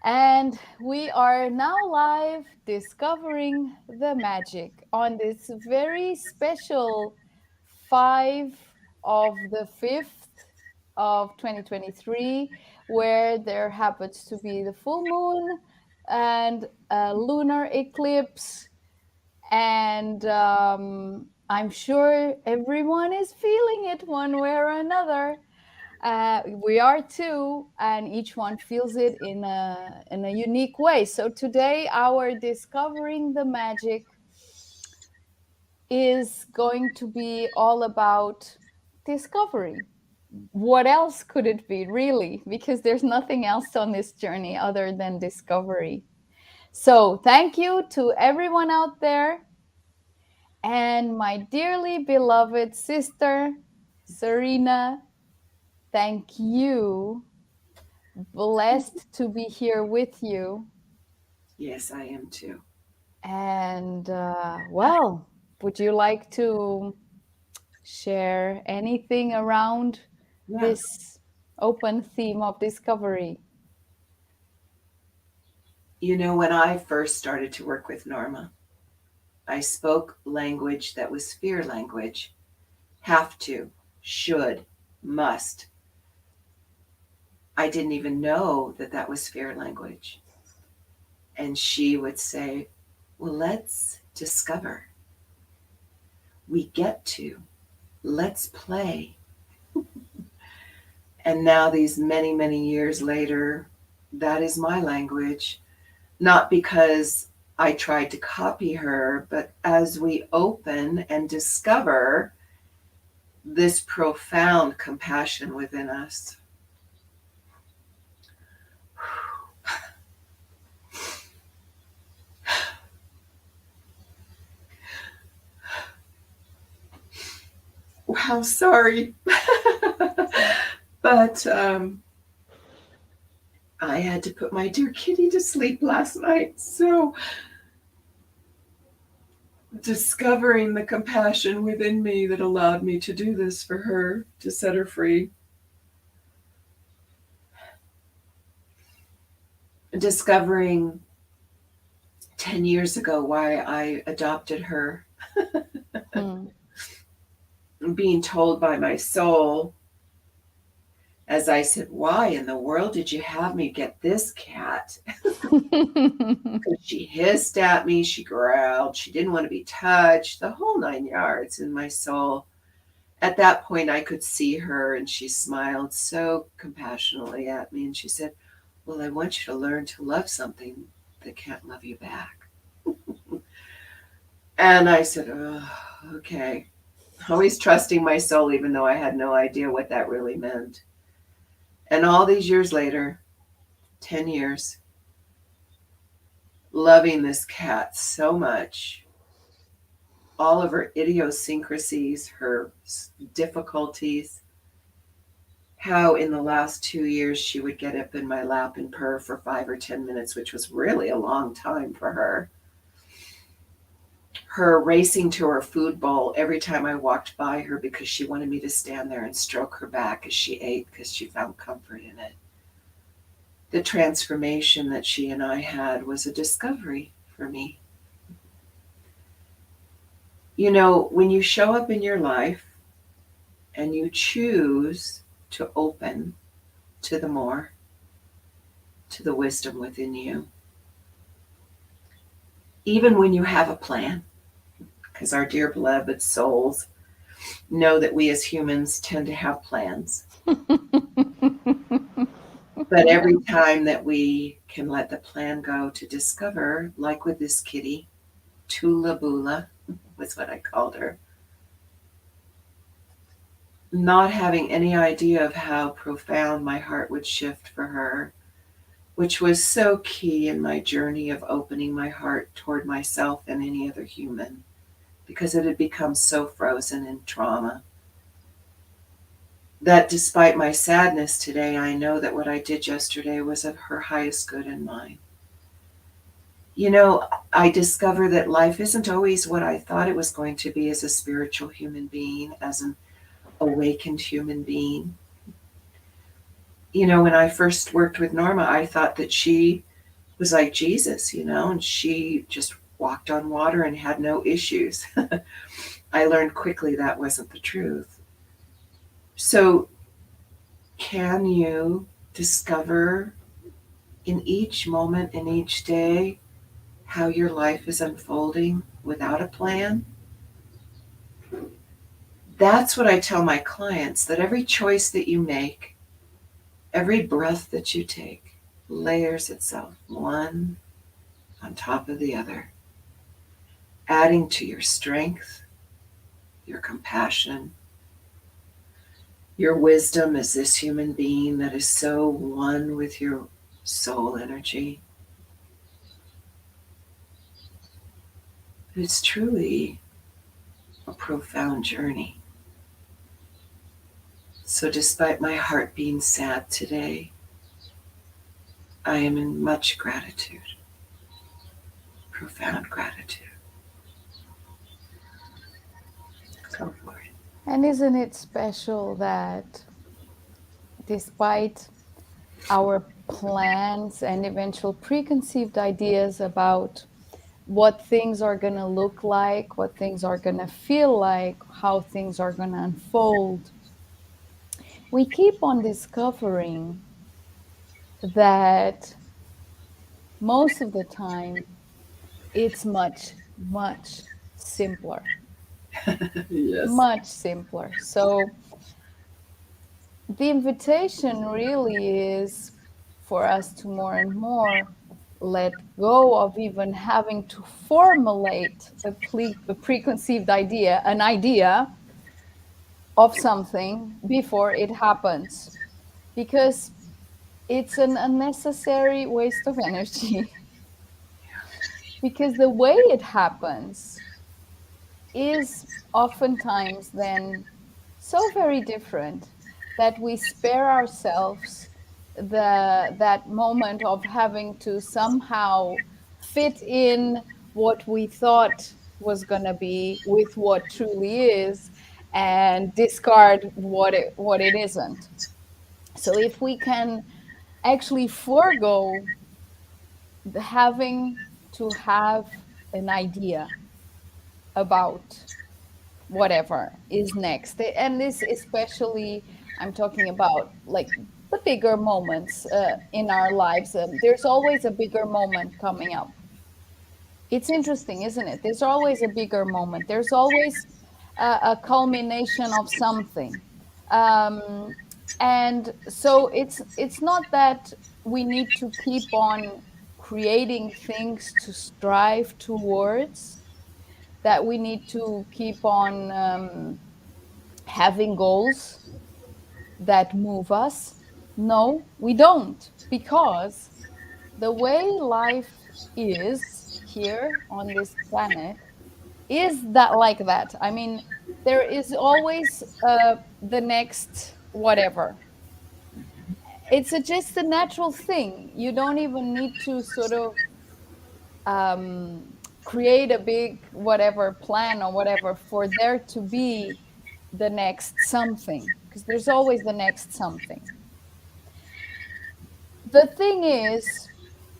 And we are now live discovering the magic on this very special 5 of the 5th of 2023, where there happens to be the full moon and a lunar eclipse. And I'm sure everyone is feeling it one way or another. We are too, and each one feels it in a unique way. So today, our discovering the magic is going to be all about discovery. What else could it be, really? Because there's nothing else on this journey other than discovery. So, thank you to everyone out there, and my dearly beloved sister, Serena. Thank you. Blessed to be here with you. Yes, I am too. And well, would you like to share anything around Yeah. this open theme of discovery? When I first started to work with Norma, I spoke language that was fear language. Have to, should, must. I didn't even know that that was fear language. And she would say, well, let's discover. We get to. Let's play. And now, these many, many years later, that is my language. Not because I tried to copy her, but as we open and discover this profound compassion within us. Wow, sorry. But I had to put my dear kitty to sleep last night. So, discovering the compassion within me that allowed me to do this for her, to set her free. Discovering 10 years ago why I adopted her. Hmm. Being told by my soul, as I said, why in the world did you have me get this cat? Because she hissed at me, she growled, she didn't want to be touched, the whole 9 yards. In my soul, at that point, I could see her, and she smiled so compassionately at me, and she said, well, I want you to learn to love something that can't love you back. And I said, oh, okay. Always trusting my soul, even though I had no idea what that really meant. And all these years later, 10 years, loving this cat so much, all of her idiosyncrasies, her difficulties, how in the last 2 years she would get up in my lap and purr for 5 or 10 minutes, which was really a long time for her. Her racing to her food bowl every time I walked by her because she wanted me to stand there and stroke her back as she ate because she found comfort in it. The transformation that she and I had was a discovery for me. When you show up in your life and you choose to open to the more, to the wisdom within you, even when you have a plan, because our dear beloved souls know that we as humans tend to have plans. But every time that we can let the plan go to discover, like with this kitty, Tula Bula was what I called her, not having any idea of how profound my heart would shift for her, which was so key in my journey of opening my heart toward myself and any other human, because it had become so frozen in trauma that despite my sadness today, I know that what I did yesterday was of her highest good in mind. You know, I discover that life isn't always what I thought it was going to be as a spiritual human being, as an awakened human being. When I first worked with Norma, I thought that she was like Jesus, and she just walked on water and had no issues. I learned quickly that wasn't the truth. So, can you discover in each moment, in each day, how your life is unfolding without a plan? That's what I tell my clients, that every choice that you make, every breath that you take, layers itself one on top of the other, adding to your strength, your compassion, your wisdom as this human being that is so one with your soul energy. It's truly a profound journey. So, despite my heart being sad today, I am in much gratitude, profound gratitude. Go for it. And isn't it special that despite our plans and eventual preconceived ideas about what things are going to look like, what things are going to feel like, how things are going to unfold, we keep on discovering that most of the time it's much, much simpler, Yes. much simpler. So the invitation really is for us to more and more let go of even having to formulate a preconceived idea, an idea of something before it happens, because it's an unnecessary waste of energy. Because the way it happens is oftentimes then so very different that we spare ourselves that moment of having to somehow fit in what we thought was going to be with what truly is, and discard what it isn't. So if we can actually forego having to have an idea about whatever is next, and this especially, I'm talking about like the bigger moments in our lives. There's always a bigger moment coming up. It's interesting, isn't it? There's always a bigger moment. There's always a culmination of something. um, and so it's not that we need to keep on creating things to strive towards, that we need to keep on having goals that move us. No, we don't, because the way life is here on this planet is that like that. I mean, there is always the next whatever. It's just a natural thing. You don't even need to sort of um, create a big whatever plan or whatever for there to be the next something, because there's always the next something. The thing is,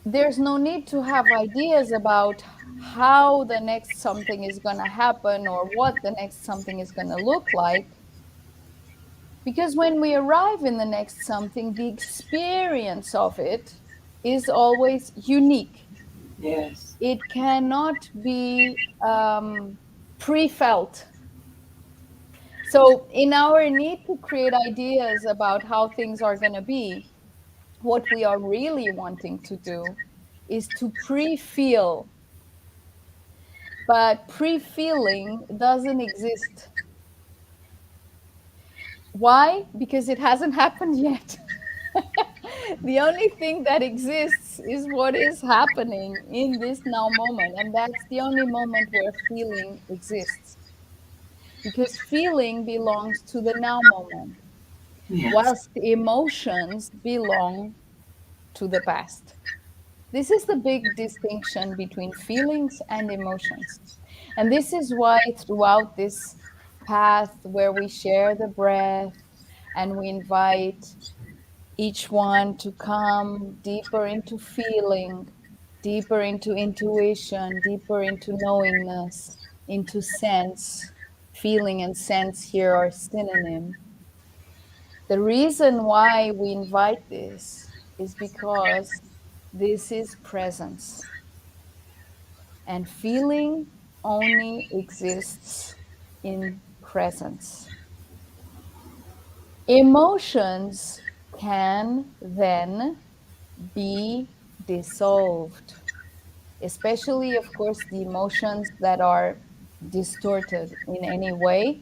there's no need to have ideas about how the next something is going to happen or what the next something is going to look like, because when we arrive in the next something, the experience of it is always unique. Yes. It cannot be pre-felt. So in our need to create ideas about how things are going to be, what we are really wanting to do is to pre-feel. But pre-feeling doesn't exist. Why? Because it hasn't happened yet. The only thing that exists is what is happening in this now moment, and that's the only moment where feeling exists, because feeling belongs to the now moment, Yes. whilst emotions belong to the past. This is the big distinction between feelings and emotions. And this is why, throughout this path where we share the breath and we invite each one to come deeper into feeling, deeper into intuition, deeper into knowingness, into sense. Feeling and sense here are synonym. The reason why we invite this is because this is presence, and feeling only exists in presence. Emotions can then be dissolved, especially, of course, the emotions that are distorted in any way,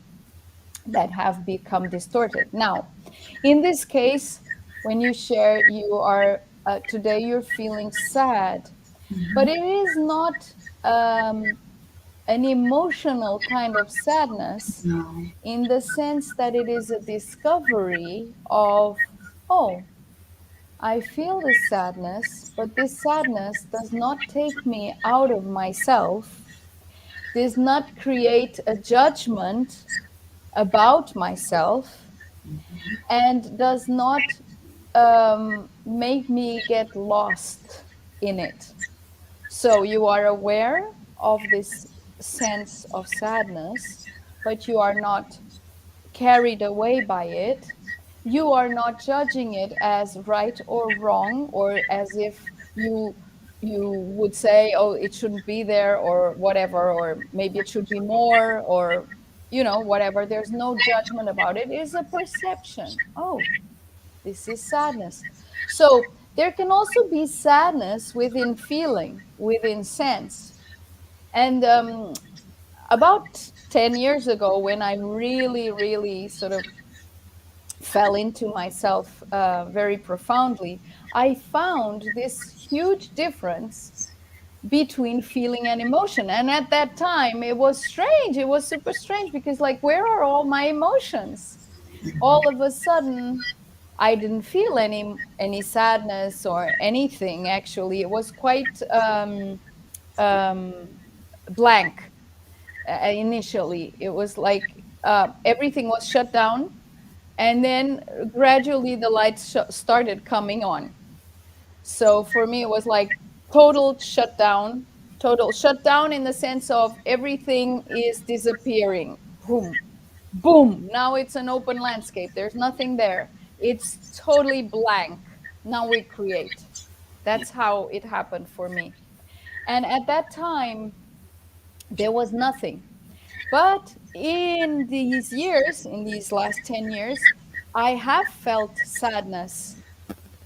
that have become distorted. Now, in this case, when you share, you are today you're feeling sad, but it is not um, an emotional kind of sadness, No. in the sense that it is a discovery of, oh, I feel this sadness, but this sadness does not take me out of myself, does not create a judgment about myself, and does not make me get lost in it. So you are aware of this sense of sadness, but you are not carried away by it. You are not judging it as right or wrong, or as if you would say, oh, it shouldn't be there, or whatever, or maybe it should be more, or whatever. There's no judgment about it. It is a perception. Oh, this is sadness. So there can also be sadness within feeling, within sense. And about 10 years ago, when I really, really sort of fell into myself very profoundly, I found this huge difference between feeling and emotion. And at that time, it was strange. It was super strange because, like, where are all my emotions? All of a sudden, I didn't feel any sadness or anything. Actually, it was quite um, blank initially. It was like everything was shut down, and then gradually the lights started coming on. So for me, it was like total shutdown, total shutdown in the sense of everything is disappearing. Boom, boom. Now it's an open landscape. There's nothing there. It's totally blank. Now we create. That's how it happened for me. And at that time, there was nothing. But in these years, in these last 10 years, I have felt sadness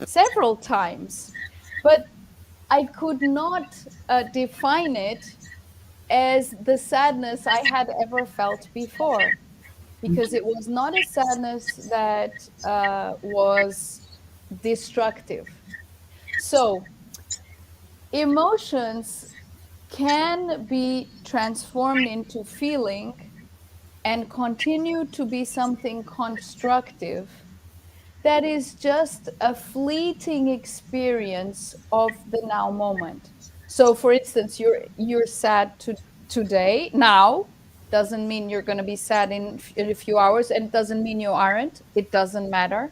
several times, but I could not define it as the sadness I had ever felt before, because it was not a sadness that was destructive. So, emotions can be transformed into feeling and continue to be something constructive that is just a fleeting experience of the now moment. So for instance, you're sad today now, doesn't mean you're going to be sad in a few hours, and doesn't mean you aren't. It doesn't matter.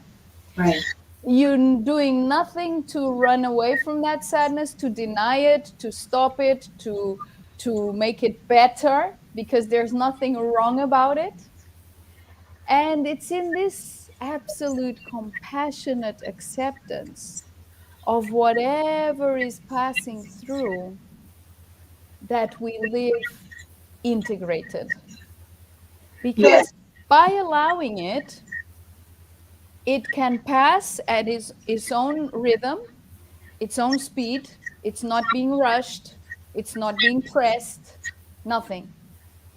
Right. You're doing nothing to run away from that sadness, to deny it, to stop it, to make it better, because there's nothing wrong about it. And it's in this absolute compassionate acceptance of whatever is passing through that we live integrated. Yes. Because by allowing it, it can pass at its own rhythm, its own speed. It's not being rushed, it's not being pressed, nothing.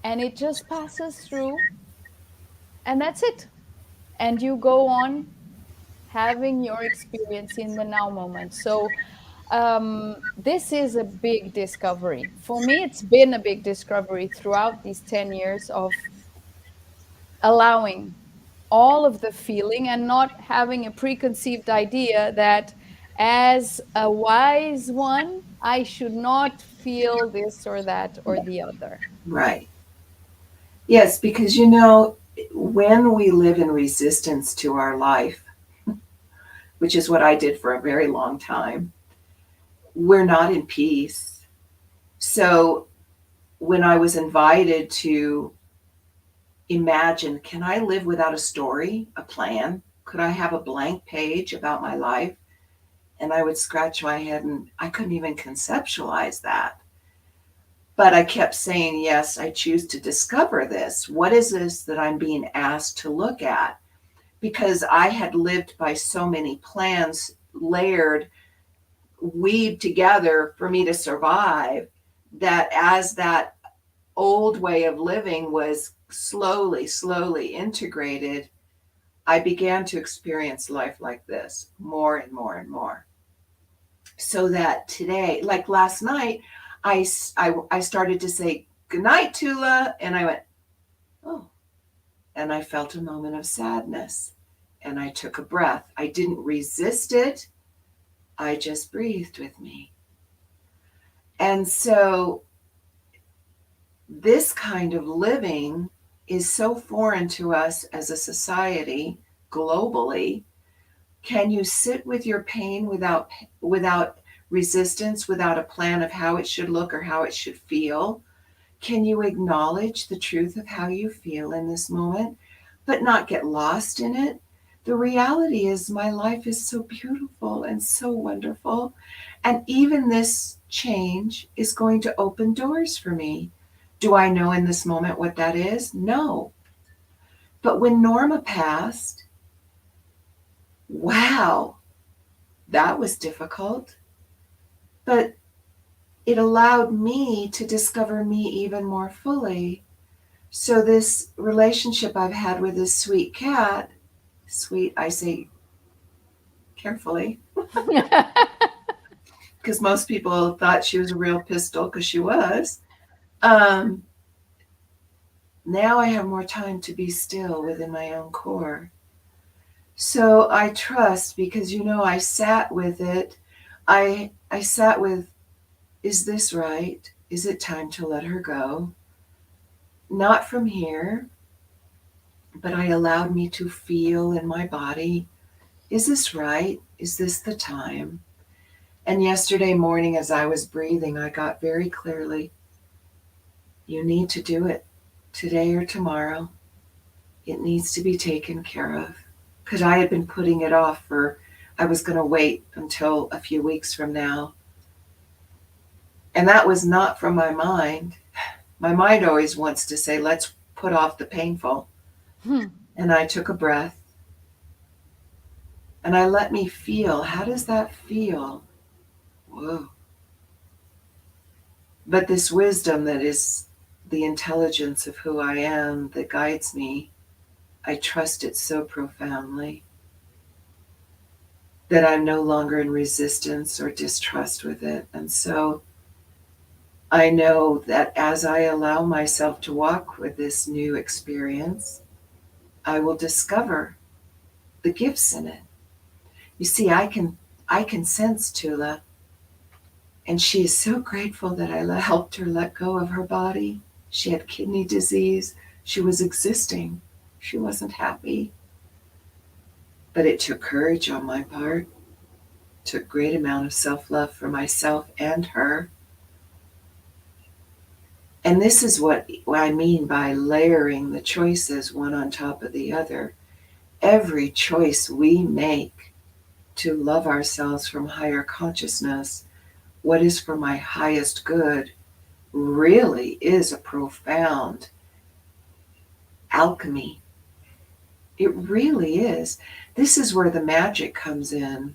And it just passes through, and that's it. And you go on having your experience in the now moment. So, this is a big discovery. For me, it's been a big discovery throughout these 10 years of allowing all of the feeling and not having a preconceived idea that, as a wise one, I should not feel this or that or the other. Right. Yes, because when we live in resistance to our life, which is what I did for a very long time, we're not in peace. So when I was invited to imagine, can I live without a story, a plan? Could I have a blank page about my life? And I would scratch my head and I couldn't even conceptualize that. But I kept saying, yes, I choose to discover this. What is this that I'm being asked to look at? Because I had lived by so many plans layered, weaved together for me to survive, that as that old way of living was slowly integrated, I began to experience life like this more and more and more. So that today, like last night, I started to say, good night, Tula. And I went, oh, and I felt a moment of sadness. And I took a breath. I didn't resist it, I just breathed with me. And so this kind of living is so foreign to us as a society globally. Can you sit with your pain without resistance, without a plan of how it should look or how it should feel? Can you acknowledge the truth of how you feel in this moment, but not get lost in it? The reality is, my life is so beautiful and so wonderful. And even this change is going to open doors for me. Do I know in this moment what that is? No. But when Norma passed, wow, that was difficult. But it allowed me to discover me even more fully. So, this relationship I've had with this sweet cat, sweet, I say carefully, because most people thought she was a real pistol, because she was. Um, Now I have more time to be still within my own core. So I trust, because I sat with it. I sat with, is this right? Is it time to let her go? Not from here, but I allowed me to feel in my body, is this right? Is this the time? And yesterday morning, as I was breathing, I got very clearly, you need to do it today or tomorrow. It needs to be taken care of. Because I had been putting it off I was going to wait until a few weeks from now. And that was not from my mind. My mind always wants to say, let's put off the painful. Hmm. And I took a breath and I let me feel. How does that feel? Whoa. But this wisdom that is the intelligence of who I am that guides me, I trust it so profoundly that I'm no longer in resistance or distrust with it. And so I know that as I allow myself to walk with this new experience, I will discover the gifts in it. You see, I can sense Tula, and she is so grateful that I helped her let go of her body. She had kidney disease. She was existing. She wasn't happy. But it took courage on my part. It took great amount of self-love for myself and her. And this is what I mean by layering the choices one on top of the other. Every choice we make to love ourselves from higher consciousness, what is for my highest good, really is a profound alchemy. It really is. This is where the magic comes in.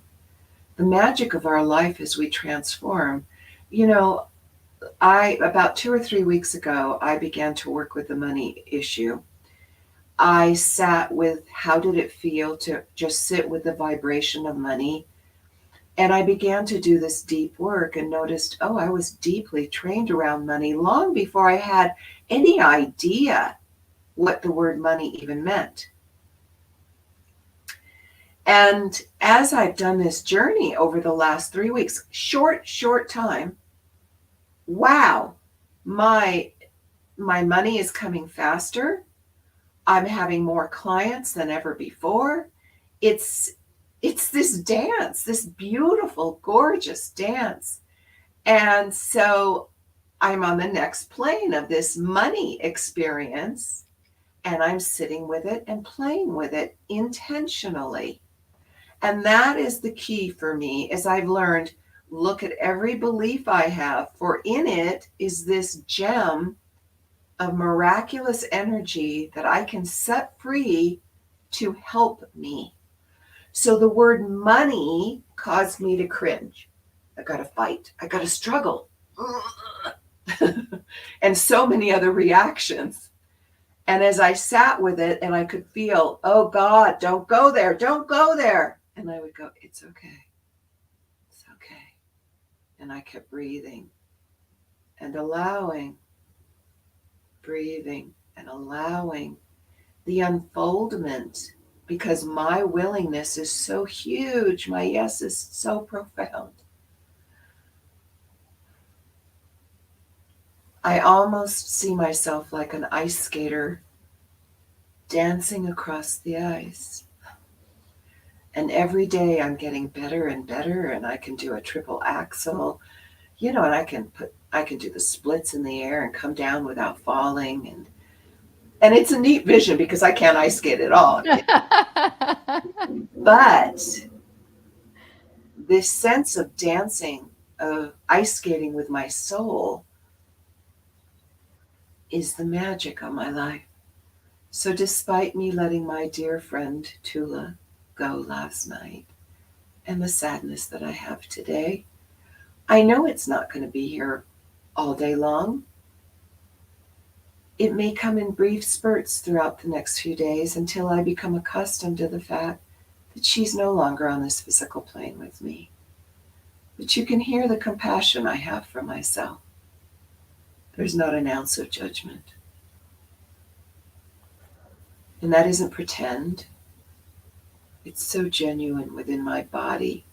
The magic of our life as we transform. You know, I about 2 or 3 weeks ago, I began to work with the money issue. I sat with how did it feel to just sit with the vibration of money. And I began to do this deep work and noticed, oh, I was deeply trained around money long before I had any idea what the word money even meant. And as I've done this journey over the last 3 weeks, short time, wow, my my money is coming faster. I'm having more clients than ever before. It's it's this dance, this beautiful, gorgeous dance. And so I'm on the next plane of this money experience, and I'm sitting with it and playing with it intentionally. And that is the key for me, as I've learned, look at every belief I have, for in it is this gem of miraculous energy that I can set free to help me. So the word money caused me to cringe. I got to fight. I got to struggle. And so many other reactions. And as I sat with it and I could feel, oh God, don't go there, don't go there. And I would go, it's okay, it's okay. And I kept breathing and allowing, breathing and allowing the unfoldment, because my willingness is so huge. My yes is so profound. I almost see myself like an ice skater dancing across the ice. And every day I'm getting better and better, and I can do a triple axel, and I can do the splits in the air and come down without falling, and it's a neat vision because I can't ice skate at all. But this sense of dancing, of ice skating with my soul, is the magic of my life. So despite me letting my dear friend Tula go last night, and the sadness that I have today, I know it's not going to be here all day long. It may come in brief spurts throughout the next few days until I become accustomed to the fact that she's no longer on this physical plane with me. But you can hear the compassion I have for myself. There's not an ounce of judgment. And that isn't pretend. It's so genuine within my body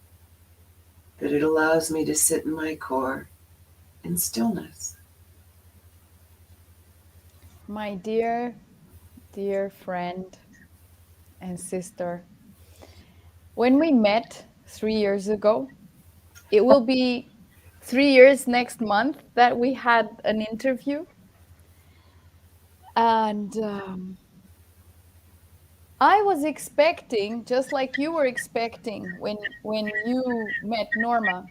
that it allows me to sit in my core in stillness. My dear, dear friend and sister, when we met 3 years ago, it will be 3 years next month that we had an interview. And I was expecting, just like you were expecting when you met Norma,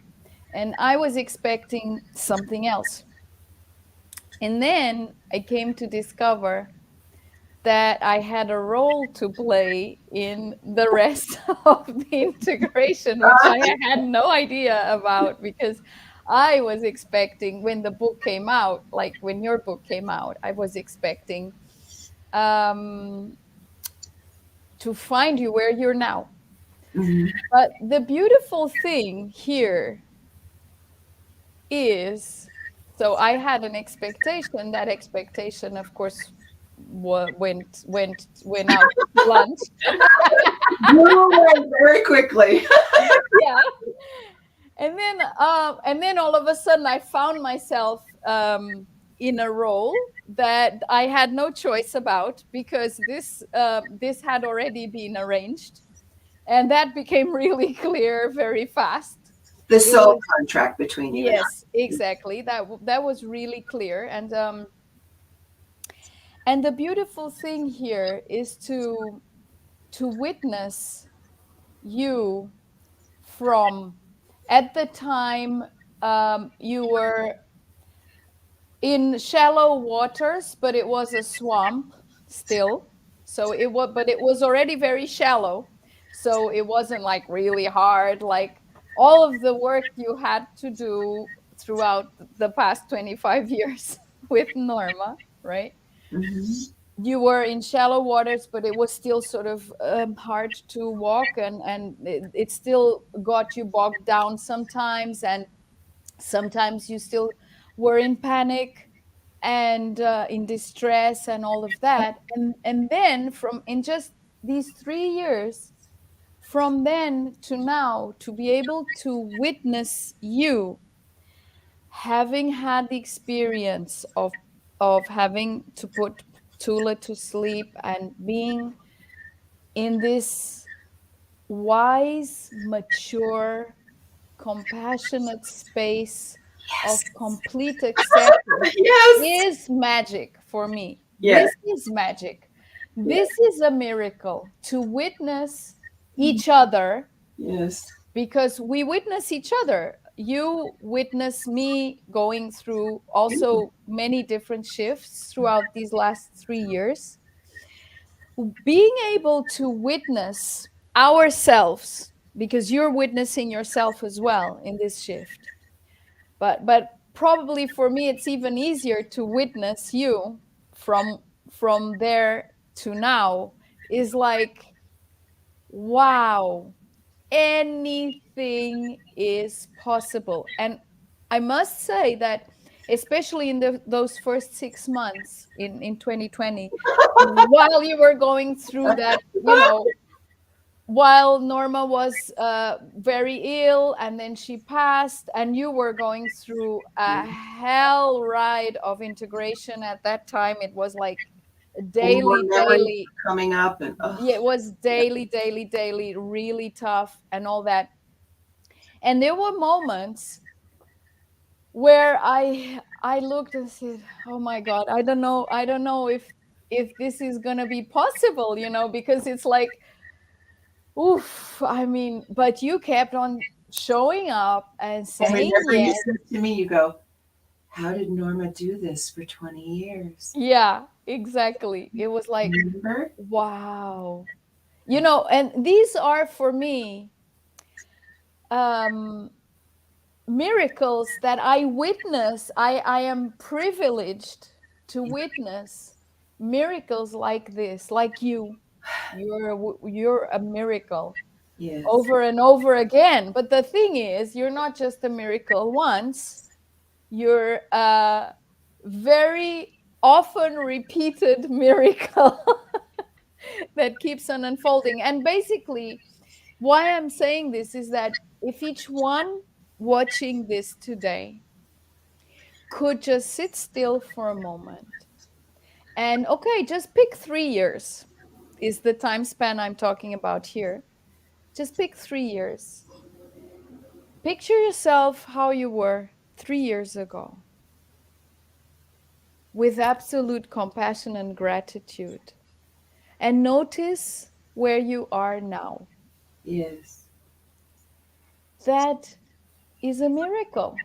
and I was expecting something else. And then I came to discover that I had a role to play in the rest of the integration, which I had no idea about because I was expecting when the book came out, like when your book came out, I was expecting um, to find you where you're now. Mhm. But the beautiful thing here is, so I had an expectation. That expectation, of course, went out to lunch. Very quickly. Yeah, and then all of a sudden, I found myself in a role that I had no choice about because this had already been arranged, and that became really clear very fast. The It soul was contract between you and Yes, I. exactly. That was really clear, and the beautiful thing here is to witness you from at the time you were in shallow waters, but it was a swamp still. So but it was already very shallow. So it wasn't like really hard, like all of the work you had to do throughout the past 25 years with Norma, right? Mhm. You were in shallow waters, but it was still sort of hard to walk, and it still got you bogged down sometimes, and sometimes you still were in panic and in distress and all of that, and then from in just these 3 years, from then to now, to be able to witness you having had the experience of having to put Tula to sleep and being in this wise, mature, compassionate space Yes. of complete acceptance Yes. is magic for me. Yes. This is magic. Yes. This is a miracle to witness each other, Yes. because we witness each other. You witness me going through also many different shifts throughout these last 3 years. Being able to witness ourselves, because you're witnessing yourself as well in this shift. But probably for me it's even easier to witness you from there to now. Is like, wow, anything is possible. And I must say that, especially in those first 6 months in 2020, while you were going through that, while Norma was very ill and then she passed, and you were going through a hell ride of integration at that time. It was like And more daily, memories daily. coming up, and oh, Yeah, it was yeah. daily, daily, daily, really tough and all that. And there were moments where I looked and said, "Oh my God, I don't know if this is gonna be possible," because it's like, oof. I mean, but you kept on showing up and I saying remember you yes. said to me, you go, "How did Norma do this for 20 years?" Yeah, exactly. It was like, Remember? wow. And these are for me um miracles that I witness. I am privileged to witness miracles like this, like you. You're a miracle Yes. over and over again. But the thing is, you're not just a miracle once. You're a very often repeated miracle that keeps on unfolding. And basically, why I'm saying this is that if each one watching this today could just sit still for a moment and, okay, just pick 3 years, is the time span I'm talking about here. Just pick 3 years. Picture yourself how you were 3 years ago, with absolute compassion and gratitude, and notice where you are now. Yes. That is a miracle.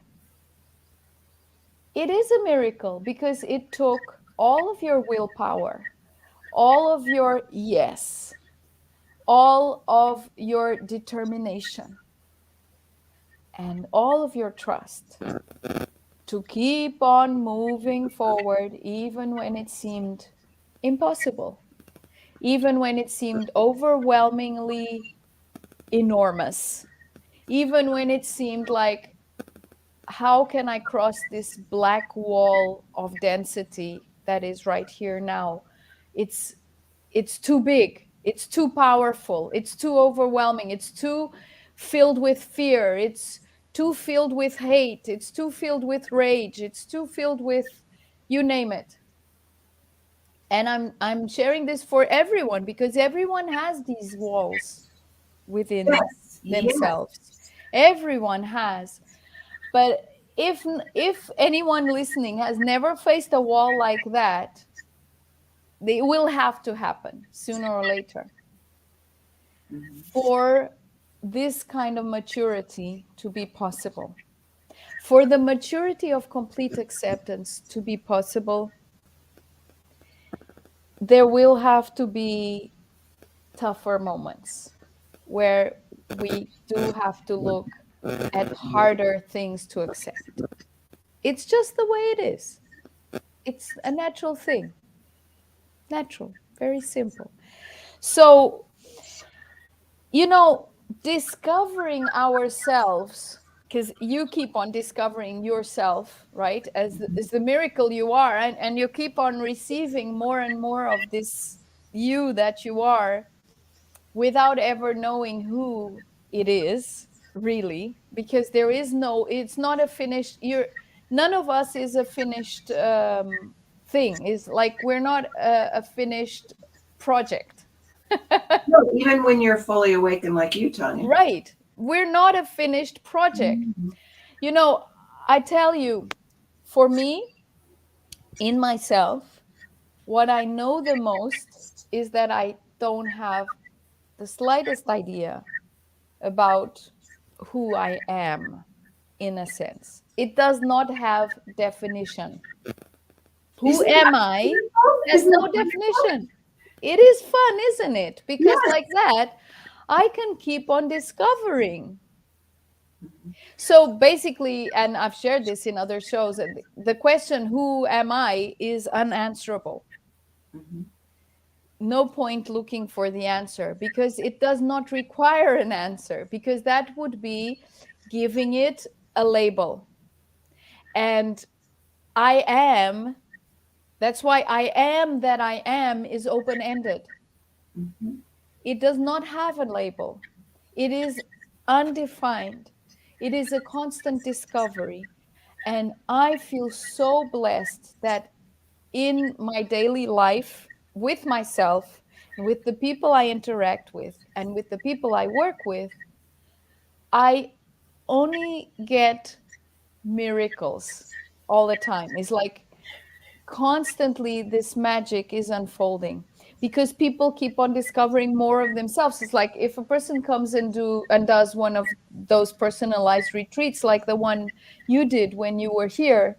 It is a miracle because it took all of your willpower, all of your yes, all of your determination, and all of your trust to keep on moving forward, even when it seemed impossible, even when it seemed overwhelmingly enormous, even when it seemed like, how can I cross this black wall of density that is right here now? It's it's too big, it's too powerful, it's too overwhelming, it's too filled with fear, it's too filled with hate, it's too filled with rage, it's too filled with, you name it. And I'm sharing this for everyone because everyone has these walls within Yes. Yes. themselves. Everyone has. But if anyone listening has never faced a wall like that, they will have to happen sooner or later Mhm. for this kind of maturity to be possible. For the maturity of complete acceptance to be possible, there will have to be tougher moments where we do have to look at harder things to accept. It's just the way it is. It's a natural thing. Natural, very simple. So, you know, discovering ourselves, because you keep on discovering yourself, right? As the miracle you are, and you keep on receiving more and more of this you that you are without ever knowing who it is really, because there is no, it's not a finished, you're, none of us is a finished thing. Is like, we're not a finished project. No, even when you're fully awakened like you, Tanya. Right, we're not a finished project. Mhm. you know I tell you, for me, in myself, what I know the most is that I don't have the slightest idea about who I am, in a sense. It does not have definition. Who Isn't am that I wonderful? has Isn't no that wonderful? definition. It is fun, isn't it? Because, Yes. like that, I can keep on discovering. Mhm, So basically, and I've shared this in other shows, the question, who am I, is unanswerable. mhm. No point looking for the answer because it does not require an answer, because that would be giving it a label. And I am, that's why I am that I am is open ended. Mhm. It does not have a label, it is undefined, it is a constant discovery. And I feel so blessed that in my daily life, with myself and with the people I interact with and with the people I work with, I only get miracles all the time. It's like constantly this magic is unfolding because people keep on discovering more of themselves. It's like if a person comes and does one of those personalized retreats like the one you did when you were here.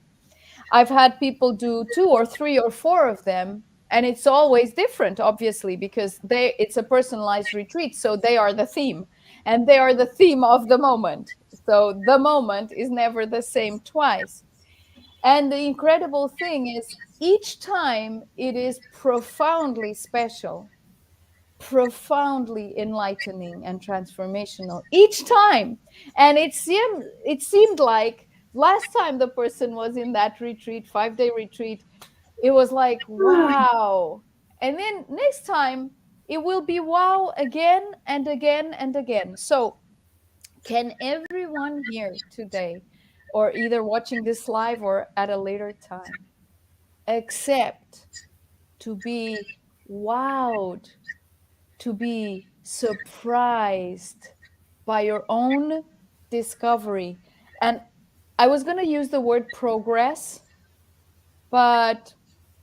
I've had people do two or three or four of them, and it's always different, obviously, because it's a personalized retreat, so they are the theme, and they are the theme of the moment. So the moment is never the same twice. And the incredible thing is, each time it is profoundly special, profoundly enlightening and transformational each time. And it seemed like last time the person was in that retreat, 5-day retreat, it was like Oh, wow. And then next time it will be wow again and again and again. So can everyone here today, or either watching this live or at a later time, accept to be wowed, to be surprised by your own discovery? And I was going to use the word progress, but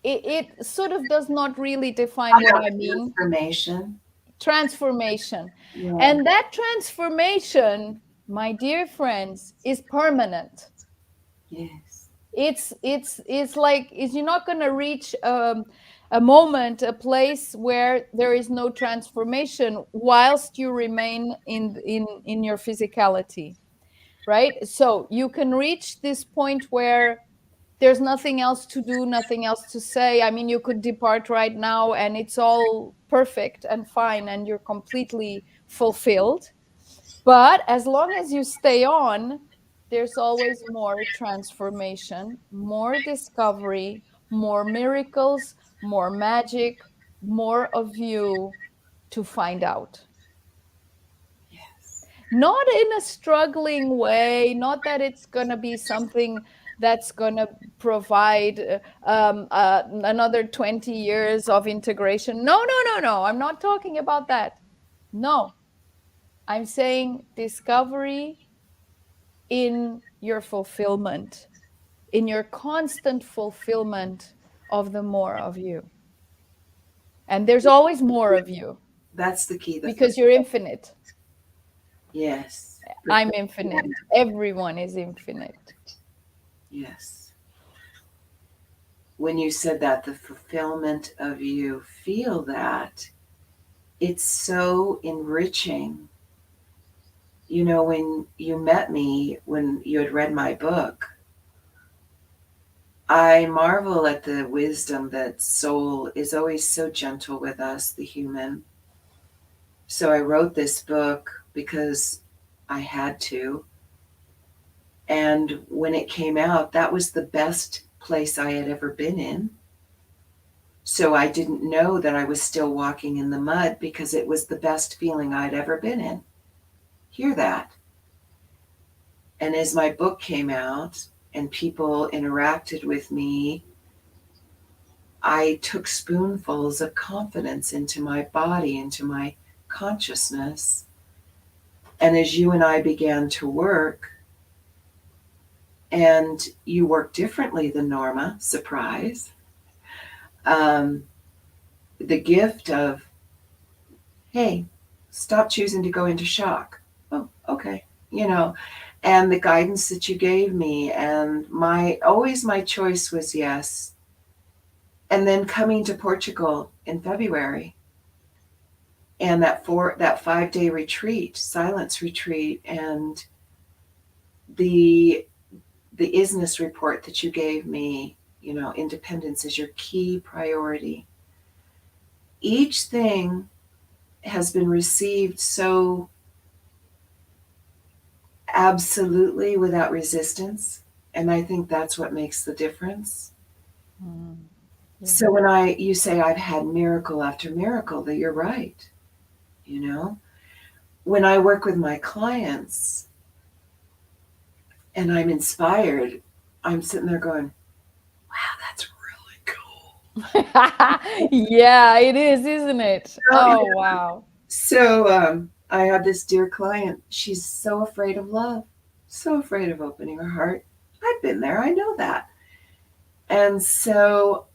it sort of does not really define how what about I mean. transformation? Transformation. Yeah. And that transformation, my dear friends, is permanent. Yes. It's like you're not going to reach a moment, a place where there is no transformation whilst you remain in your physicality, right? So you can reach this point where there's nothing else to do, nothing else to say. I mean, you could depart right now and it's all perfect and fine and you're completely fulfilled. But as long as you stay on, there's always more transformation, more discovery, more miracles, more magic, more of you to find out. Yes. Not in a struggling way, not that it's going to be something that's going to provide another 20 years of integration. No, no, no, no. I'm not talking about that. No, I'm saying discovery in your fulfillment, in your constant fulfillment of the more of you. And there's always more of you That's the key. The because you're infinite. yes. The I'm infinite. Everyone is infinite. yes. When you said that, the fulfillment of you, feel that. It's so enriching. You know, when you met me, when you had read my book, I marvel at the wisdom that soul is always so gentle with us, the human. So I wrote this book because I had to. And when it came out, that was the best place I had ever been in. So I didn't know that I was still walking in the mud because it was the best feeling I'd ever been in. Hear that. And as my book came out and people interacted with me, I took spoonfuls of confidence into my body, into my consciousness. And as you and I began to work, and you work differently than Norma, surprise. Um, the gift of, hey, stop choosing to go into shock. Oh, okay. You know, and the guidance that you gave me, and my choice was yes. And then coming to Portugal in February, and that 5 day retreat, silence retreat, and the the isness report that you gave me, independence is your key priority. Each thing has been received so absolutely without resistance. And I think that's what makes the difference. Mm. Yeah. So when you say I've had miracle after miracle, that you're right. You know, when I work with my clients and I'm inspired, I'm sitting there going, wow, that's really cool. Yeah, it is, isn't it? Oh, wow. So I have this dear client. She's so afraid of love, so afraid of opening her heart. I've been there, I know that. And so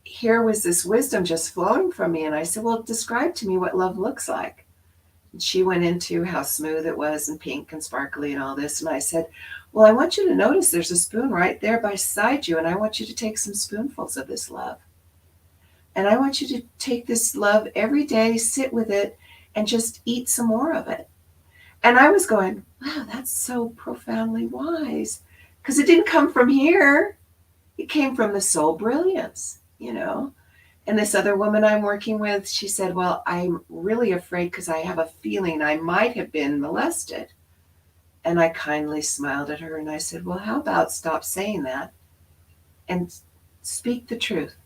here was this wisdom just flowing from me. And I said, well, describe to me what love looks like. And she went into how smooth it was and pink and sparkly and all this. And I said, well, I want you to notice there's a spoon right there beside you. And I want you to take some spoonfuls of this love. And I want you to take this love every day, sit with it, and just eat some more of it. And I was going, wow, that's so profoundly wise. Because it didn't come from here, it came from the soul brilliance. And this other woman I'm working with, she said, well, I'm really afraid because I have a feeling I might have been molested. And I kindly smiled at her and I said, well, how about stop saying that and speak the truth?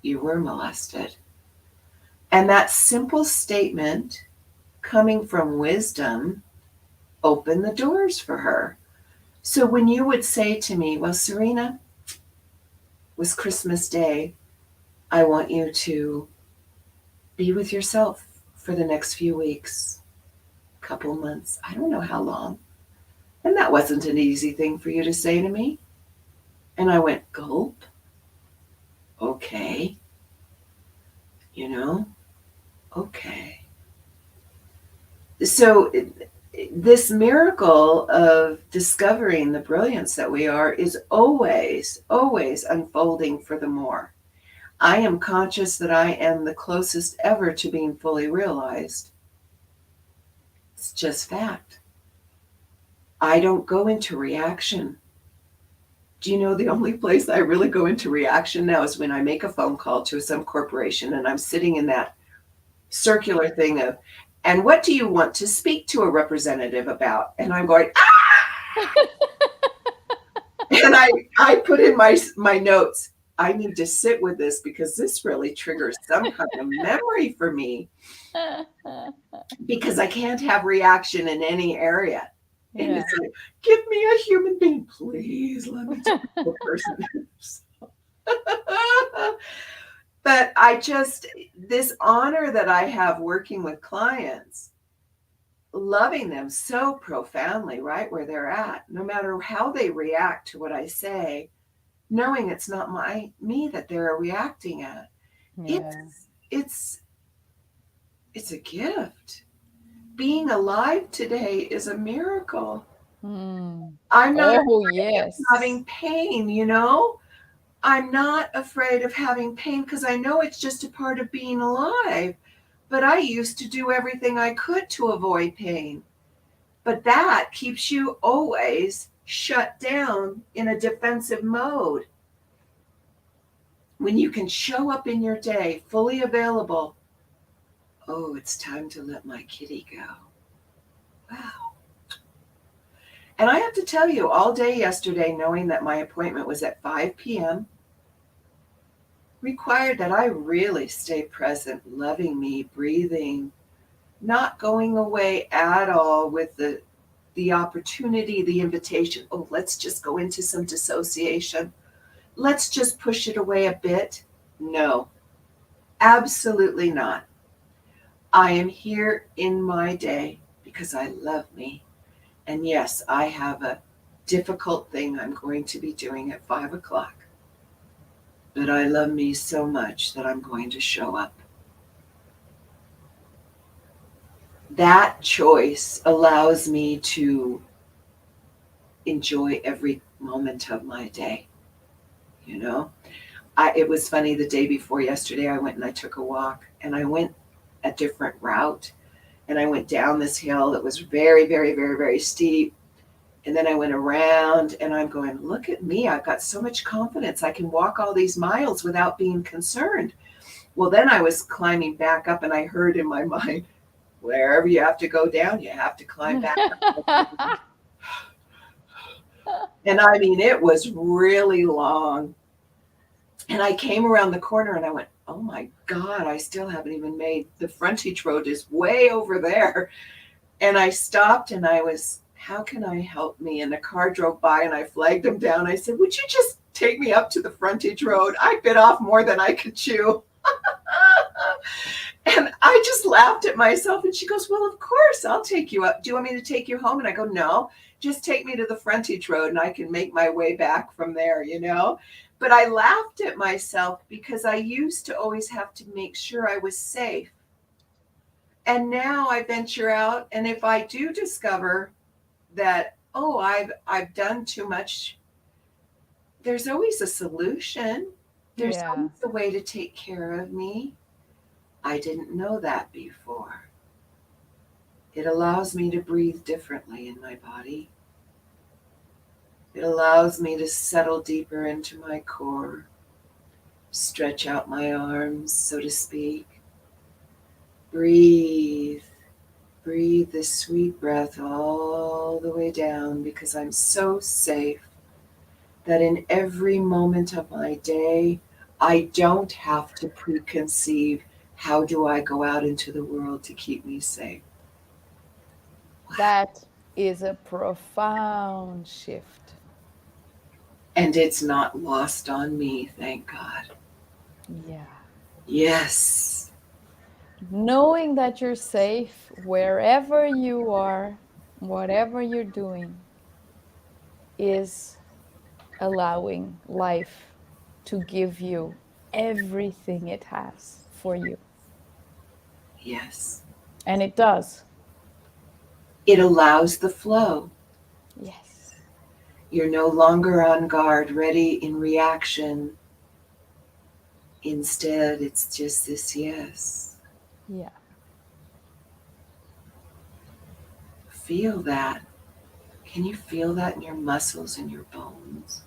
You were molested. And that simple statement coming from wisdom opened the doors for her. So when you would say to me, well, Serena, was Christmas Day, I want you to be with yourself for the next few weeks, couple months, I don't know how long. And that wasn't an easy thing for you to say to me. And I went, gulp, okay, you know, okay. So this miracle of discovering the brilliance that we are is always, always unfolding for the more. I am conscious that I am the closest ever to being fully realized. It's just fact. I don't go into reaction. Do you know the only place I really go into reaction now is when I make a phone call to some corporation and I'm sitting in that circular thing of, and what do you want to speak to a representative about? And I'm going, and I put in my notes, I need to sit with this because this really triggers some kind of memory for me because I can't have reaction in any area. And Yeah. it's like, give me a human being, please. Let me talk to a person. But this honor that I have working with clients, loving them so profoundly right where they're at, no matter how they react to what I say, knowing it's not me that they're reacting at. It's Yeah. it's it's a gift. Being alive today is a miracle. Mm. I'm not Oh, afraid of yes. having pain. I'm not afraid of having pain because I know it's just a part of being alive. But I used to do everything I could to avoid pain. But that keeps you always shut down in a defensive mode. When you can show up in your day fully available, oh, it's time to let my kitty go. Wow. And I have to tell you, all day yesterday, knowing that my appointment was at 5 p.m., required that I really stay present, loving me, breathing, not going away at all with the opportunity, the invitation. Oh, let's just go into some dissociation. Let's just push it away a bit. No, absolutely not. I am here in my day because I love me. And yes, I have a difficult thing I'm going to be doing at 5 o'clock. But I love me so much that I'm going to show up. That choice allows me to enjoy every moment of my day. You know, it was funny the day before yesterday, I went and I took a walk and I went a different route and I went down this hill that was very, very, very, very steep. And then I went around and I'm going, look at me. I've got so much confidence. I can walk all these miles without being concerned. Well, then I was climbing back up and I heard in my mind, wherever you have to go down, you have to climb back up. And I mean, it was really long. And I came around the corner and I went, oh my God, I still haven't even made the frontage road is way over there. And I stopped and I was, how can I help me? And the car drove by and I flagged him down. I said, would you just take me up to the frontage road? I bit off more than I could chew. And I just laughed at myself. And she goes, well, of course, I'll take you up. Do you want me to take you home? And I go, no, just take me to the frontage road and I can make my way back from there, you know? But I laughed at myself because I used to always have to make sure I was safe. And now I venture out, and if I do discover that, oh, I've done too much, there's always a solution. There's Yeah. always a way to take care of me. I didn't know that before. It allows me to breathe differently in my body. It allows me to settle deeper into my core, stretch out my arms, so to speak. Breathe. Breathe this sweet breath all the way down because I'm so safe that in every moment of my day, I don't have to preconceive how do I go out into the world to keep me safe. That is a profound shift. And it's not lost on me, thank God. Yeah. Yes, Knowing that you're safe wherever you are, whatever you're doing, is allowing life to give you everything it has for you. yes. And it does. It allows the flow. Yes. You're no longer on guard, ready in reaction. Instead, it's just this yes. Yeah. Feel that. Can you feel that in your muscles and your bones?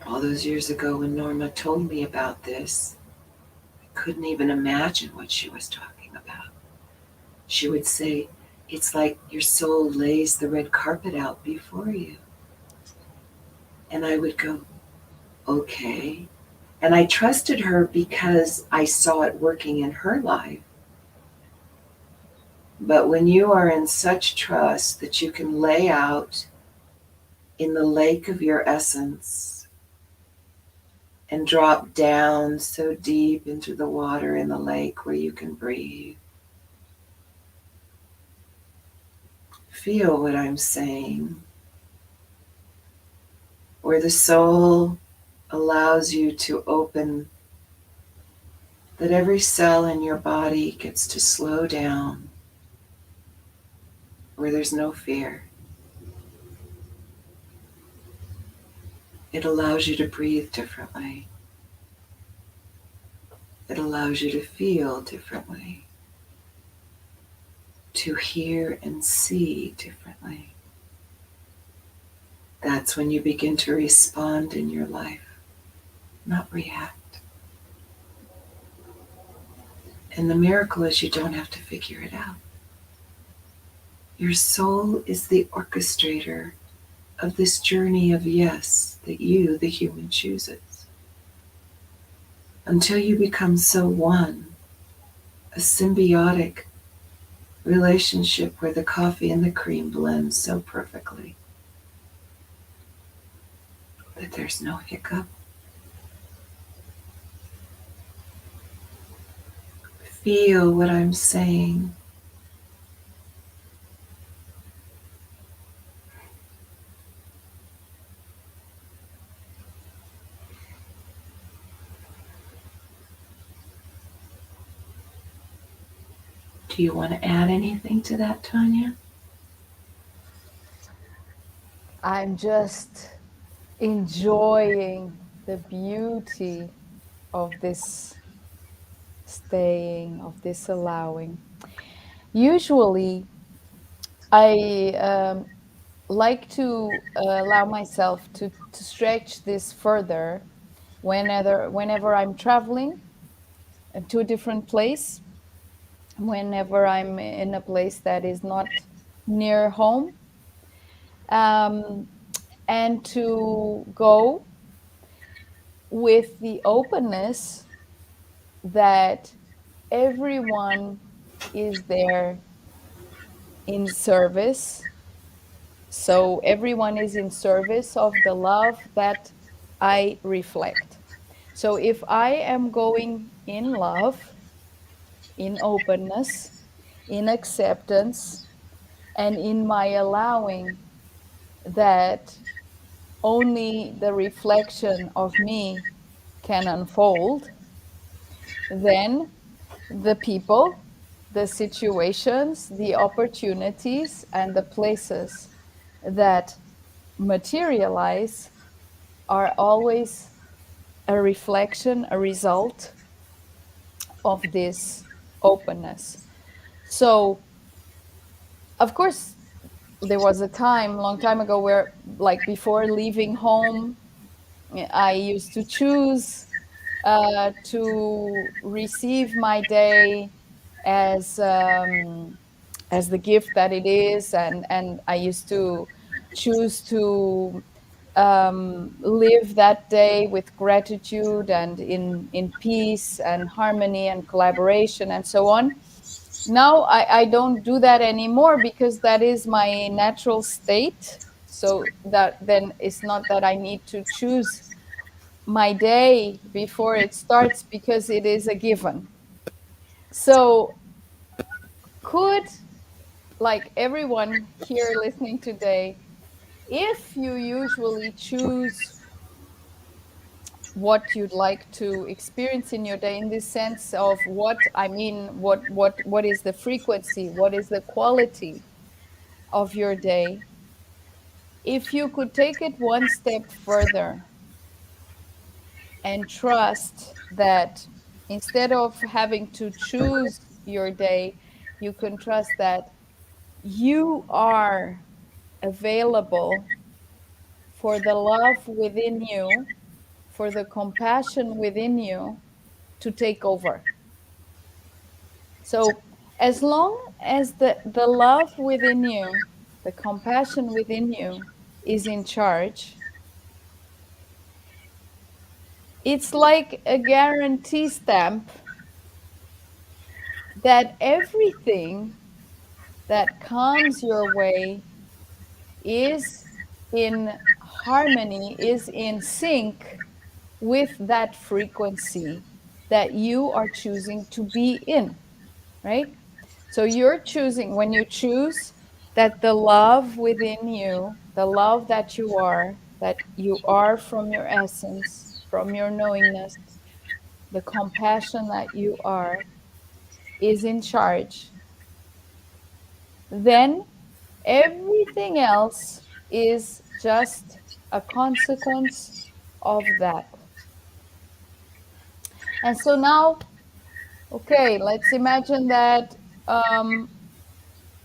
All those years ago when Norma told me about this, I couldn't even imagine what she was talking about. She would say, it's like your soul lays the red carpet out before you. And I would go, okay. And I trusted her because I saw it working in her life. But when you are in such trust that you can lay out in the lake of your essence and drop down so deep into the water in the lake where you can breathe, feel what I'm saying, where the soul allows you to open, that every cell in your body gets to slow down, where there's no fear. It allows you to breathe differently. It allows you to feel differently, to hear and see differently. That's when you begin to respond in your life, not react. And the miracle is you don't have to figure it out. Your soul is the orchestrator of this journey of yes that you, the human, chooses. Until you become so one, a symbiotic relationship where the coffee and the cream blend so perfectly that there's no hiccup. Feel what I'm saying. Do you want to add anything to that, Tanya? I'm just enjoying the beauty of this staying, of this allowing. Usually, I like to allow myself to stretch this further whenever I'm traveling to a different place, whenever I'm in a place that is not near home, um, and to go with the openness that everyone is there in service. So everyone is in service of the love that I reflect. So if I am going in love, in openness, in acceptance, and in my allowing that only the reflection of me can unfold, then the people, the situations, the opportunities, and the places that materialize are always a reflection, a result of this openness. So, of course, there was a time, long time ago, where, like, before leaving home, I used to choose to receive my day as as the gift that it is, and I used to choose to live that day with gratitude and in peace and harmony and collaboration and so on. Now I don't do that anymore because that is my natural state. So that then it's not that I need to choose my day before it starts because it is a given. So could, like everyone here listening today, if you usually choose what you'd like to experience in your day in this sense of what I mean, what is the frequency, what is the quality of your day, if you could take it one step further and trust that instead of having to choose your day, you can trust that you are available for the love within you, for the compassion within you to take over. So, as long as the love within you, the compassion within you is in charge, it's like a guarantee stamp that everything that comes your way is in harmony, is in sync with that frequency that you are choosing to be in, right? So you're choosing, when you choose that the love within you, the love that you are from your essence, from your knowingness, the compassion that you are, is in charge, then everything else is just a consequence of that. And so now, okay, let's imagine that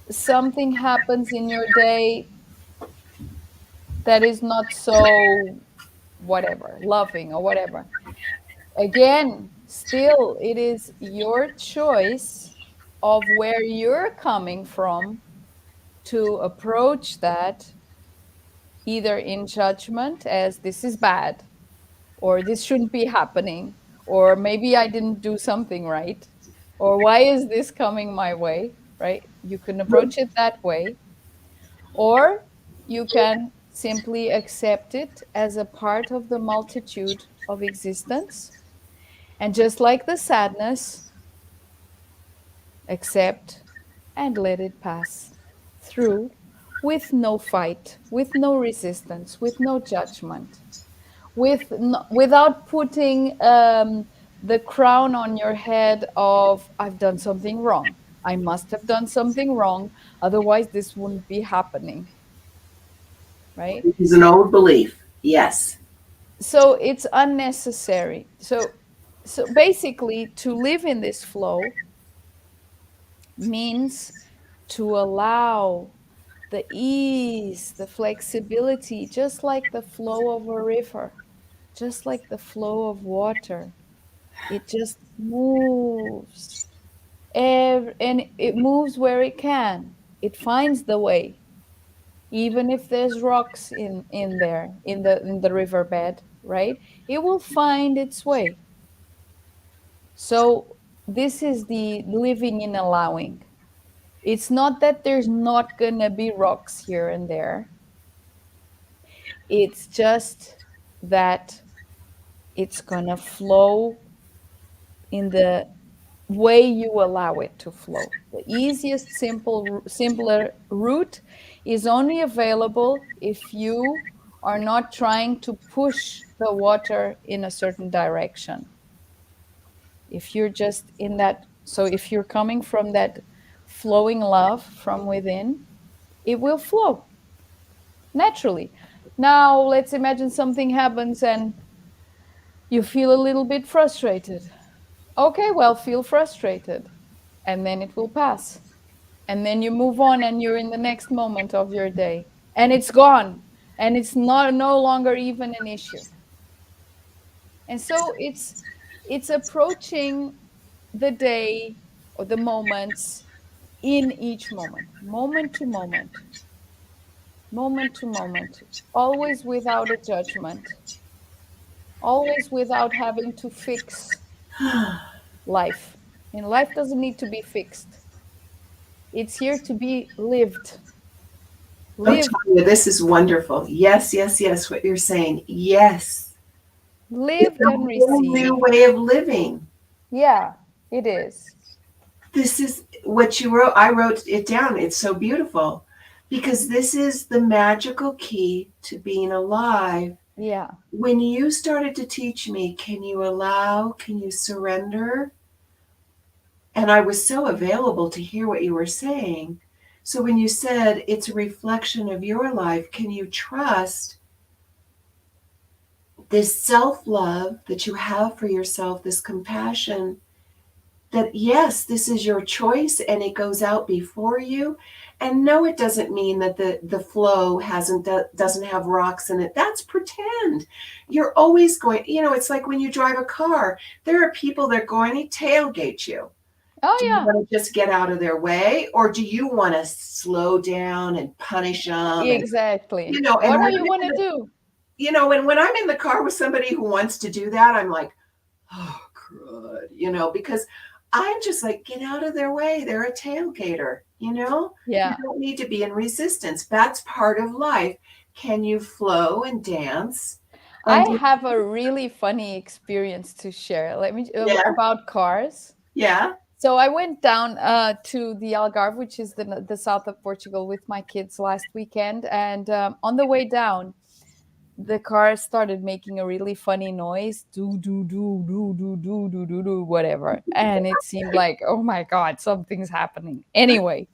something happens in your day that is not so whatever, loving or whatever. Again, still, it is your choice of where you're coming from to approach that, either in judgment as this is bad, or this shouldn't be happening, or maybe I didn't do something right, or why is this coming my way, right? You can approach it that way, or you can simply accept it as a part of the multitude of existence. And just like the sadness, accept and let it pass through with no fight, with no resistance, with no judgment, with no, without putting the crown on your head of I've done something wrong. I must have done something wrong. Otherwise, this wouldn't be happening, right? This is an old belief. Yes. So it's unnecessary. So basically, to live in this flow means to allow the ease, the flexibility, just like the flow of a river, just like the flow of water. It just moves. And it moves where it can. It finds the way, even if there's rocks in there in the riverbed, right? It will find its way. So this is the living in allowing. It's not that there's not gonna be rocks here and there. It's just that it's gonna flow in the way you allow it to flow. The easiest, simpler route is only available if you are not trying to push the water in a certain direction. If you're just in that, so if you're coming from that flowing love from within, it will flow naturally. Now, let's imagine something happens and you feel a little bit frustrated. Okay, well, feel frustrated and then it will pass. And then you move on and you're in the next moment of your day and it's gone and it's not no longer even an issue. And so it's approaching the day or the moments in each moment, moment to moment, moment to moment, always without a judgment, always without having to fix life. And life doesn't need to be fixed. It's here to be lived. Oh, Lived, Tanya, this is wonderful. Yes, yes, yes, what you're saying. Yes. It's lived a and whole new received. way of living. Yeah, it is. This is what you wrote. I wrote it down. It's so beautiful because this is the magical key to being alive. Yeah. When you started to teach me, can you allow, can you surrender? And I was so available to hear what you were saying. So when you said it's a reflection of your life, can you trust this self love that you have for yourself, this compassion that yes, this is your choice and it goes out before you. And no, it doesn't mean that the flow doesn't have rocks in it. That's pretend. You're always going, it's like when you drive a car, there are people that are going to tailgate you. Oh, Do you yeah. want to just get out of their way, or do you want to slow down and punish them? And Exactly. and What do you want to do? and when I'm in the car with somebody who wants to do that, I'm like, oh, crud, because I'm just like, get out of their way. They're a tailgater, You Yeah. don't need to be in resistance. That's part of life. Can you flow and dance? I And have a really funny experience to share. Let me yeah, about cars. yeah. So I went down to the Algarve, which is the south of Portugal, with my kids last weekend, and on the way down, the car started making a really funny noise, do do do do do do do do do, whatever, and it seemed like, oh my god, something's happening. Anyway,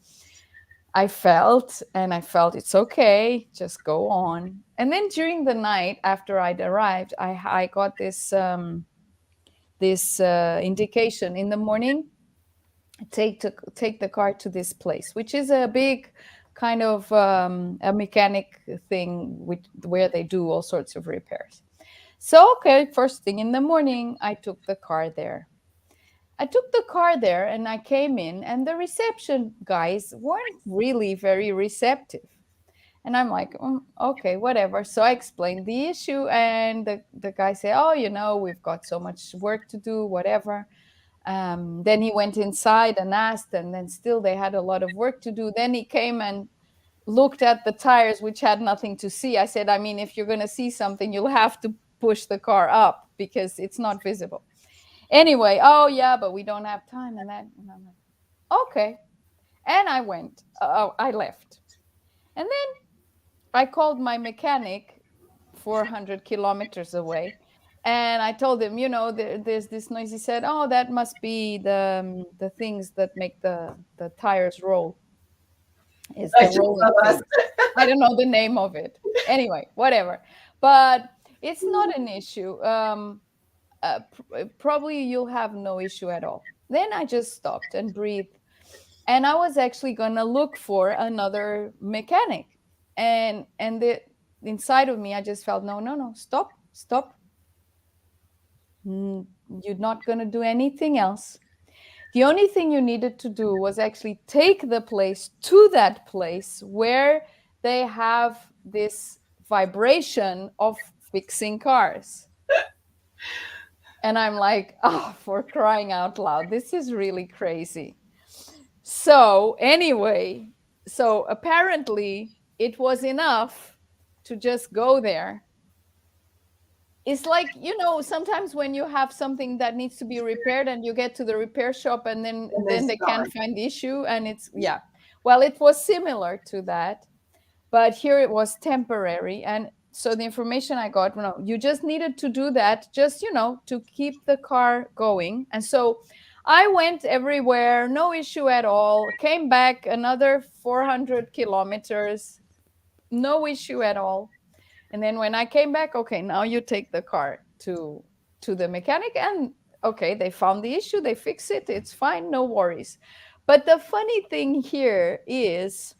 I felt it's okay, just go on. And then during the night after I'd arrived, I got this indication in the morning, take the car to this place, which is a big kind of a mechanic thing where they do all sorts of repairs. So okay, first thing in the morning, I took the car there. I took the car there and I came in, and the reception guys weren't really very receptive. And I'm like, okay, whatever. So I explained the issue, and the guy said, oh, we've got so much work to do, whatever. Then he went inside and asked, and then still they had a lot of work to do. Then he came and looked at the tires, which had nothing to see. I said, I mean, if you're going to see something, you'll have to push the car up because it's not visible. Anyway, oh, yeah, but we don't have time. And I'm like, okay. And I went, I left. And then I called my mechanic 400 kilometers away. And I told him, there's this noise. He said, "Oh, that must be the things that make the tires roll. It's I the just rolling love us. thing. I don't know the name of it. Anyway, whatever. But it's not an issue. Probably you'll have no issue at all." Then I just stopped and breathed, and I was actually gonna look for another mechanic, and the inside of me, I just felt, no, no, no, stop, stop. You're not gonna do anything else. The only thing you needed to do was actually take the place to that place where they have this vibration of fixing cars. And I'm like, oh, for crying out loud, this is really crazy. So, anyway, so apparently it was enough to just go there. It's like, sometimes when you have something that needs to be repaired and you get to the repair shop, and then And then it's they can't gone. find the issue, and it's, yeah. Well, it was similar to that, but here it was temporary. And so the information I got, no, you just needed to do that, just, to keep the car going. And so I went everywhere, no issue at all, came back another 400 kilometers, no issue at all. And then when I came back, okay, now you take the car to the mechanic, and okay, they found the issue, they fix it, it's fine, no worries. But the funny thing here is,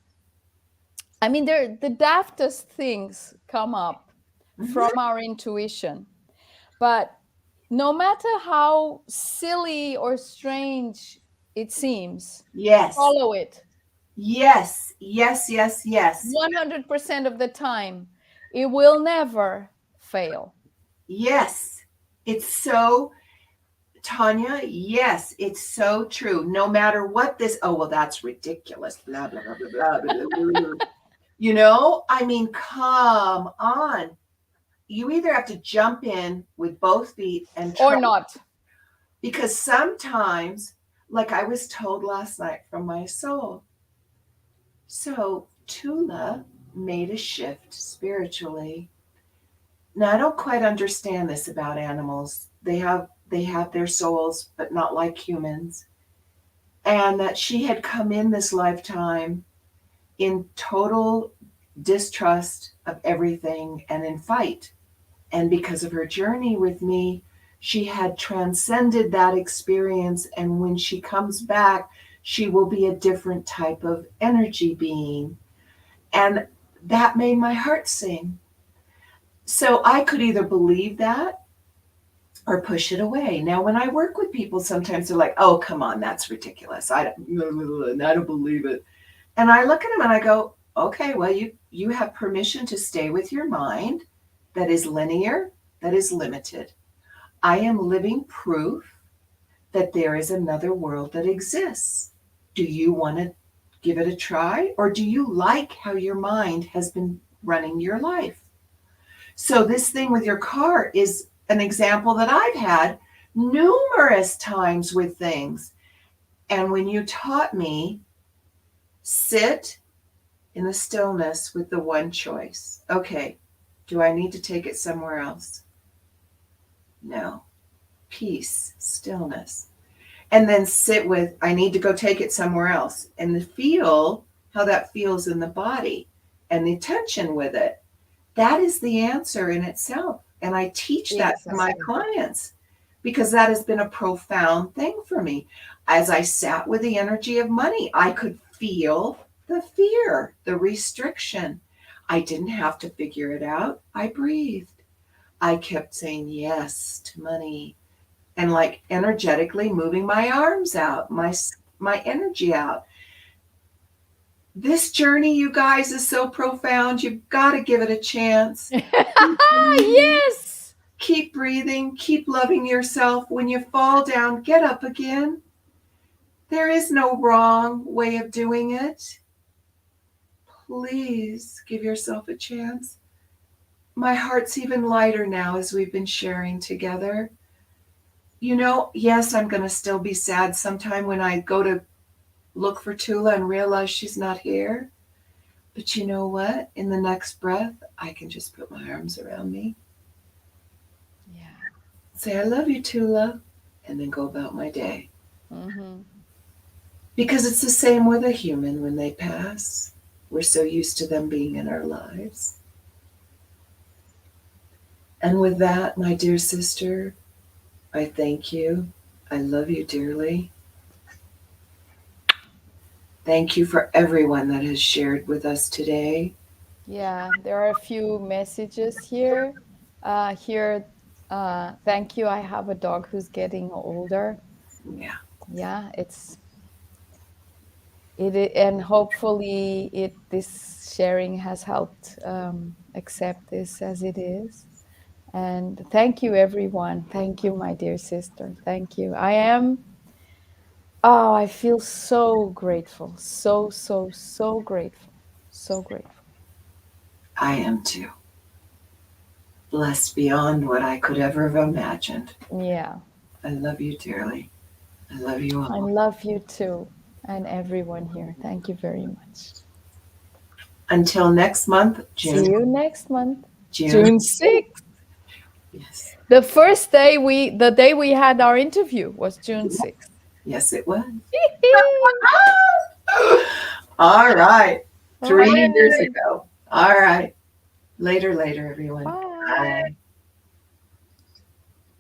I mean, the daftest things come up Mhm. from our intuition, but no matter how silly or strange it seems, Yes. follow it. Yes. Yes. Yes. Yes. 100% of the time, it will never fail. Yes. It's so, Tanya, yes, it's so true. No matter what this, oh, well, that's ridiculous. Blah, blah, blah, blah, blah, blah, blah, blah. I mean, come on. You either have to jump in with both feet and Or try, not. because sometimes, like I was told last night from my soul, so Tula made a shift spiritually. Now I don't quite understand this about animals. They have their souls, but not like humans. And that she had come in this lifetime in total distrust of everything and in fight. And because of her journey with me, she had transcended that experience. And when she comes back, she will be a different type of energy being. And that made my heart sing. So I could either believe that or push it away. Now, when I work with people, sometimes they're like, oh, come on, that's ridiculous. I don't believe it. And I look at them and I go, okay, well, you have permission to stay with your mind that is linear, that is limited. I am living proof that there is another world that exists. Do you want to give it a try, or do you like how your mind has been running your life? So, this thing with your car is an example that I've had numerous times with things. And when you taught me, sit in the stillness with the one choice. Okay, do I need to take it somewhere else? No. Peace, stillness. And then sit with, I need to go take it somewhere else. And feel how that feels in the body and the tension with it. That is the answer in itself. And I teach that to my Exactly. clients because that has been a profound thing for me. As I sat with the energy of money, I could feel the fear, the restriction. I didn't have to figure it out. I breathed. I kept saying yes to money and like energetically moving my arms out, my energy out. This journey, you guys, is so profound. You've got to give it a chance. Keep breathing, Yes. keep breathing, keep loving yourself. When you fall down, get up again. There is no wrong way of doing it. Please give yourself a chance. My heart's even lighter now as we've been sharing together. Yes, I'm going to still be sad sometime when I go to look for Tula and realize she's not here. But you know what? In the next breath, I can just put my arms around me. Yeah. say, I love you, Tula, and then go about my day. Mm-hmm. Because it's the same with a human when they pass. We're so used to them being in our lives. And with that, my dear sister, I thank you. I love you dearly. Thank you for everyone that has shared with us today. Yeah, there are a few messages here. Here, thank you. I have a dog who's getting older. Yeah, Yeah, and hopefully this sharing has helped accept this as it is. And thank you, everyone. Thank you, my dear sister. Thank you. I feel so grateful. So grateful. So grateful. I am too. Blessed beyond what I could ever have imagined. Yeah. I love you dearly. I love you I all. love you too. And everyone here. Thank you very much. Until next month, See June. you next month. June. June 6th. Yes. The day we had our interview was June 6th. Yes, it was. All right. All 3 years right. ago. All right. Later, everyone. Bye. Bye.